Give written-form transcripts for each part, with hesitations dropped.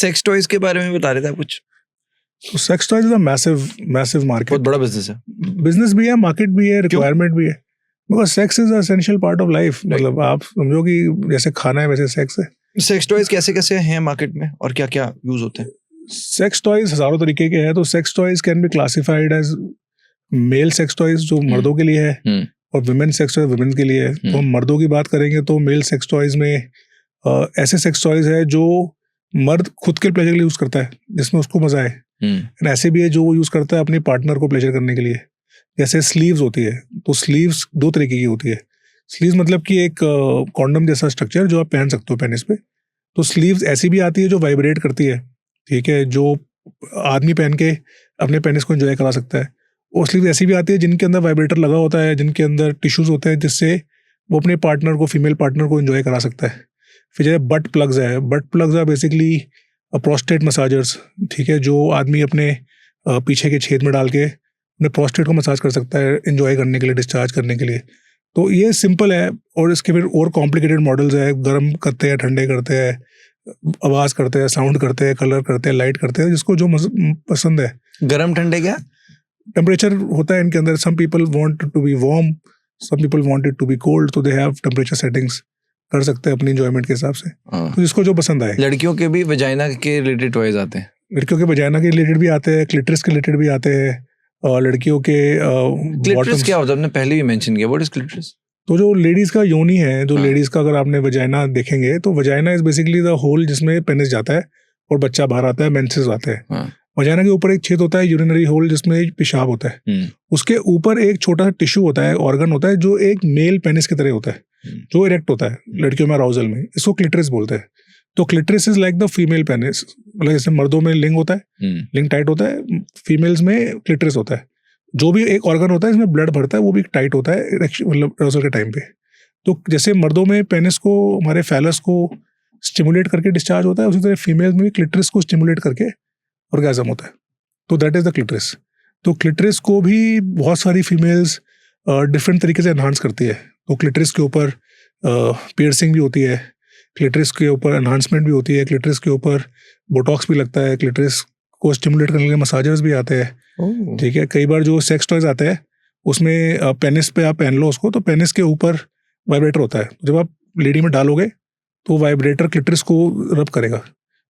Sex toys के बारे में बता रहे थे आप कुछ? तो sex toys is a massive market, बहुत बड़ा बिजनेस है। बिजनेस भी है, मार्केट भी है, रिक्वायरमेंट भी है, because sex is essential part of life. मतलब आप समझो कि जैसे खाना है वैसे सेक्स है। सेक्स टॉयज कैसे कैसे हैं मार्केट में और क्या क्या यूज होते हैं? सेक्स टॉयज हजारों तरीके के हैं। तो sex toys can be classified as male sex toys जो मर्दों के लिए है, और विमेन सेक्स टॉयज वुमेन के लिए है। तो हम मर्दों की बात करेंगे तो मेल सेक्स टॉयज में ऐसे सेक्स टॉयज है जो मर्द खुद के प्लेजर के लिए यूज करता है, जिसमें उसको मजा आए। ऐसे भी है जो वो यूज करता है अपने पार्टनर को प्लेजर करने के लिए। जैसे स्लीव्स होती है, तो स्लीव्स दो तरीके की होती है। स्लीव्स मतलब कि एक कॉन्डम जैसा स्ट्रक्चर जो आप पहन सकते हो पेनिस पे। तो स्लीव्स ऐसी भी आती है जो वाइब्रेट करती है, ठीक है, जो आदमी पहन के अपने पेनिस को एंजॉय करा सकता है। और स्लीव्स ऐसी भी आती है जिनके अंदर वाइब्रेटर लगा होता है, जिनके अंदर टिश्यूज होते हैं, जिससे वो अपने पार्टनर को, फीमेल पार्टनर को एंजॉय करा सकता है। फिर जैसे बट प्लग्स है, butt plugs are basically prostate massagers, ठीक है, जो आदमी अपने पीछे के छेद में डाल के अपने प्रोस्टेट को मसाज कर सकता है एंजॉय करने के लिए, डिस्चार्ज करने के लिए। तो ये सिंपल है। और इसके फिर और कॉम्प्लिकेटेड मॉडल्स है, गर्म करते हैं, ठंडे करते हैं, आवाज़ करते हैं, साउंड करते हैं, कलर करते हैं, लाइट करते हैं, जिसको जो पसंद है। गरम ठंडे क्या टेम्परेचर होता है इनके अंदर। Some people want to be warm, some people want it to be cold, तो दे हैव टेम्परेचर सेटिंग्स कर सकते हैं अपनी एंजॉयमेंट के हिसाब से। तो जिसको जो पसंद आए। लड़कियों के भी वजाइना के रिलेटेड टॉयज आते हैं? लड़कियों के वजाइना के रिलेटेड भी आते हैं, क्लिटरिस के रिलेटेड भी आते हैं, और लड़कियों के क्लिटरिस क्या होता है? आपने पहले भी मेंशन किया, व्हाट इज क्लिटरिस? तो जो लेडीज का योनि है, जो लेडीज का अगर आपने वजाइना देखेंगे तो vagina is basically the hole जिसमें पेनिस जाता है और बच्चा बाहर आता है, मेंसेस आते हैं। वजाइना के ऊपर एक छेद होता है, यूरिनरी होल, जिसमें पेशाब होता है। उसके ऊपर एक छोटा सा टिश्यू होता है, ऑर्गन होता है, जो एक मेल पेनिस की तरह होता है, जो इरेक्ट होता है लड़कियों में अराउजल में। इसको क्लिटरिस बोलते हैं। तो clitoris is like the female penis. मतलब जैसे मर्दों में लिंग होता है, लिंग टाइट होता है, फीमेल्स में क्लिटरिस होता है। जो भी एक ऑर्गन होता है इसमें ब्लड भरता है, वो भी टाइट होता है मतलब अराउजल के टाइम पे। तो जैसे मर्दों में पेनिस को, हमारे फैलस को स्टिमुलेट करके डिस्चार्ज होता है, उसी तरह फीमेल में भी क्लिटरिस को स्टिमुलेट करके ऑर्गेजम होता है। तो दैट इज द क्लिटरिस। तो क्लिटरिस को भी बहुत सारी फीमेल्स डिफरेंट तरीके से एनहांस करती है। तो क्लिटरिस के ऊपर पियर्सिंग भी होती है, क्लिटरिस के ऊपर एनहांसमेंट भी होती है, क्लिटरिस के ऊपर बोटॉक्स भी लगता है, क्लिटरिस को स्टिमुलेट करने के लिए मसाजर्स भी आते हैं, ठीक है। कई बार जो सेक्स टॉयज आते हैं उसमें पेनिस पे आप पहन लो उसको, तो पेनिस के ऊपर वाइब्रेटर होता है। जब आप लेडी में डालोगे तो वाइब्रेटर क्लिटरिस को रब करेगा,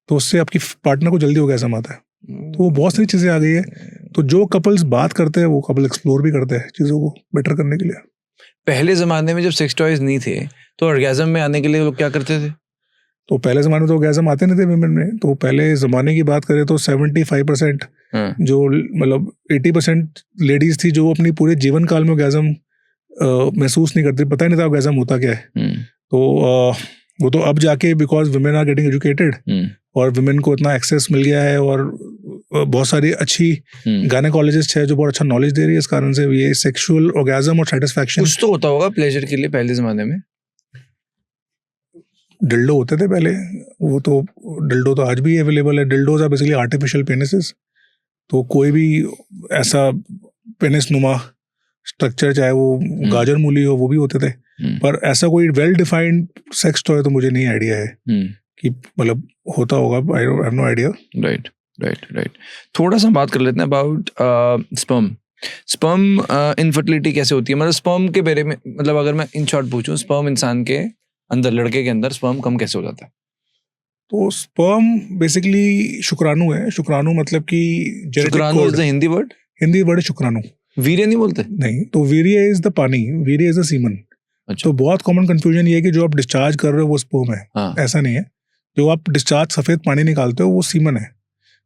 तो उससे आपकी पार्टनर को जल्दी ऑर्गेज़म आता है। तो वो बहुत सारी चीज़ें आ गई है। तो जो कपल्स बात करते हैं वो कपल एक्सप्लोर भी करते हैं चीज़ों को बेटर करने के लिए। पहले ज़माने में जब सेक्स टॉयज नहीं थे तो ऑर्गेज़म में आने के लिए लोग क्या करते थे? तो पहले ज़माने में तो ऑर्गेज़म आते नहीं थे विमेन में। तो पहले ज़माने की बात करें तो 75% जो मतलब 80% लेडीज़ थी जो अपनी पूरे जीवन काल में ऑर्गेज़म महसूस नहीं करती, पता ही नहीं था ऑर्गेज़म होता क्या है। तो वो तो अब जाके because women are getting educated और विमेन को इतना एक्सेस मिल गया है और बहुत सारी अच्छी गायनेकोलॉजिस्ट है जो बहुत अच्छा नॉलेज दे रही है, इस कारण से ये सेक्सुअल ऑर्गेज़म और सेटिस्फैक्शन कुछ तो होता होगा प्लेजर के लिए पहले ज़माने में। डिल्डो होते थे पहले, वो तो डिल्डो तो आज भी अवेलेबल है। डिल्डोज आर बेसिकली आर्टिफिशियल पेनिसेस। तो कोई भी ऐसा पेनिस नुमा स्ट्रक्चर, चाहे वो गाजर मूली हो, वो भी होते थे। पर ऐसा कोई वेल डिफाइंड सेक्स टॉय तो मुझे नहीं आइडिया है कि मतलब होता होगा। I have no idea. Right. थोड़ा सा बात कर लेते हैं अबाउट स्पर्म इनफर्टिलिटी कैसे होती है। मतलब स्पर्म के बारे में, मतलब अगर मैं इन शॉर्ट पूछूं, स्पर्म इंसान के अंदर, लड़के के अंदर स्पर्म कम कैसे हो जाता है? तो स्पर्म बेसिकली शुक्राणु है। शुक्राणु मतलब कि शुक्राणु is the Hindi word? Hindi word शुक्राणु। वीर्य नहीं बोलते? नहीं, तो वीर्य इज द पानी, वीर्य इज द सीमन। अच्छा। तो बहुत कॉमन कंफ्यूजन ये है कि जो आप डिस्चार्ज कर रहे हो वो स्पर्म है। हाँ। ऐसा नहीं है। जो आप डिस्चार्ज सफेद पानी निकालते हो वो सीमन है।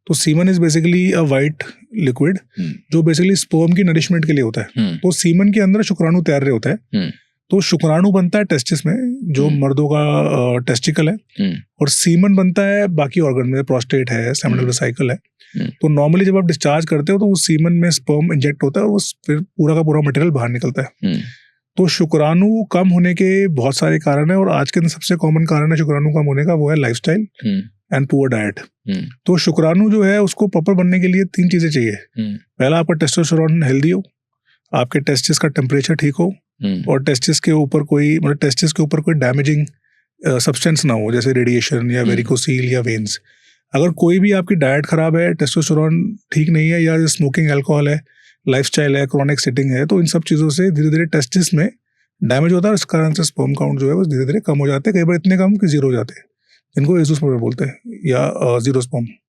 तो semen is basically a white liquid जो बेसिकली स्पर्म की नरिशमेंट के लिए होता है। तो सीमन के अंदर शुक्राणु तैर रहे होता है। तो शुक्राणु बनता है टेस्टिस में, जो मर्दों का टेस्टिकल है, और सीमन बनता है बाकी ऑर्गन में, प्रोस्टेट है, सेमिनल वेसिकल है। तो नॉर्मली जब आप डिस्चार्ज करते हो तो उस सीमन में स्पर्म इंजेक्ट होता है और फिर पूरा का पूरा मटेरियल बाहर निकलता है। तो शुक्राणु कम होने के बहुत सारे कारण है, और आज के सबसे कॉमन कारण है शुक्राणु कम होने का, वो है लाइफस्टाइल एंड पुअर डाइट। तो शुक्राणु जो है उसको प्रॉपर बनने के लिए 3 चीजें चाहिए। पहला, आपका टेस्टोस्टेरोन हेल्दी हो, आपके टेस्टिस का टेम्परेचर ठीक हो, और टेस्टिस के ऊपर कोई डैमेजिंग सब्सटेंस ना हो, जैसे रेडिएशन या वेरिकोसील या वेन्स। अगर कोई भी आपकी डाइट खराब है, टेस्टोस्टेरोन ठीक नहीं है, या स्मोकिंग, अल्कोहल है, लाइफस्टाइल है, क्रॉनिक सिटिंग है, तो इन सब चीज़ों से धीरे धीरे टेस्टिस में डैमेज होता है, इस कारण से स्पर्म काउंट जो है वो धीरे धीरे कम हो जाते हैं, कई बार इतने कम कि जीरो हो जाते हैं, जिनको एज़ोस्पर्म बोलते हैं, या जीरो स्पर्म।